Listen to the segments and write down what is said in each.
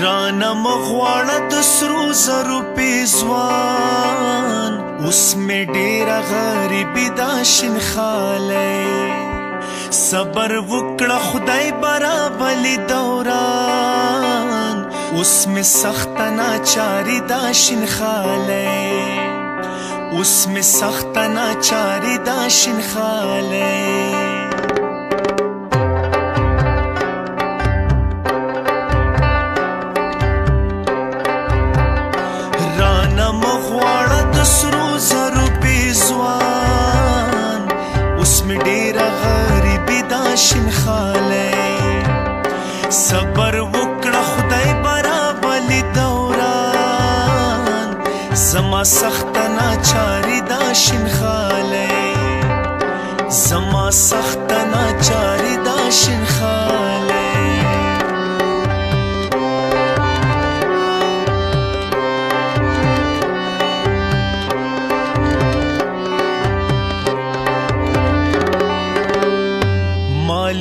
رانا مغواړه د سرو زرو پیزوان اوس مې ډېره غریبي دا شینخالی صبر وکړه خدای برابلي دوران اوس مې سخته ناچاري دا شینخالی اوس مې سخته ناچاري دا شینخالی مغواړه د سرو زرو پیزوان اوس مې ډېره غریبي دا شینخالی صبر وکړه خدای برابلي دوران زما سخته ناچاري دا شینخالی زما سخته ناچاري دا شینخالی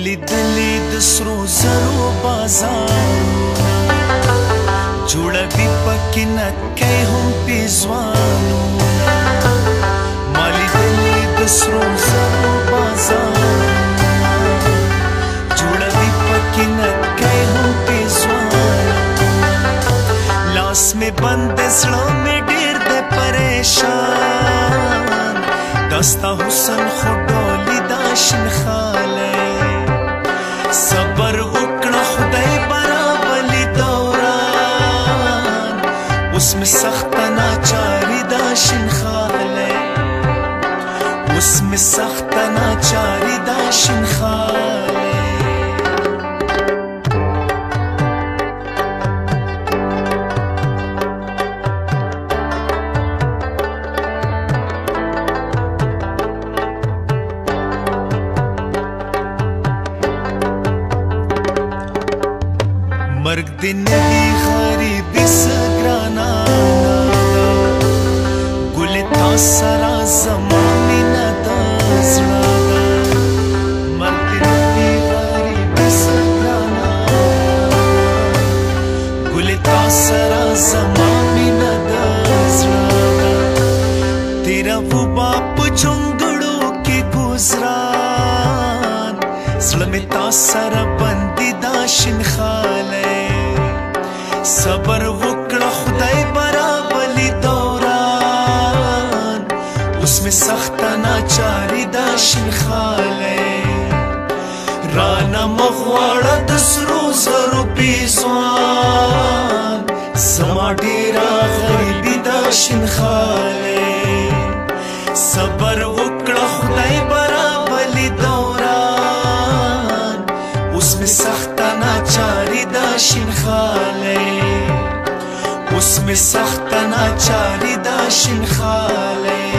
لیدلی د سرو زرو بازارونه جوړوي پکې نکۍ هم پیزوانونه ما لیدلی د سرو زرو بازارونه جوړوي پکې نکۍ هم پیزوانونه لاس مې بند زړه مې ډېر دی پریشان دا ستا حسن خو ډولي دا شینخالی صبر وکړه خدای برابلي دوران اوس مې سخته ناچاري دا شینخالی اوس مې سخته ناچاري دا شینخالی مرګ دې نوي غریبي څه ګرانه ګلې تا سره زما مینه د زړه ده مرګ دې نوي غریبي څه ګرانه ګلې تا سره زما مینه د زړه ده تیره وبا په جونګړو کې ګزران زړه مې تا سره بندي دا شینخالی صبر وکړه خدای برابلي دوران اوس مې سخته ناچاري دا شینخالی رانا مغواړه د سرو زرو پیزوان زما ډېره غریبي دا شینخالی صبر وکړه خدای برابلي دوران اوس مې سخته ناچاري دا شینخالی اوس مې سخته ناچاري دا شینخالی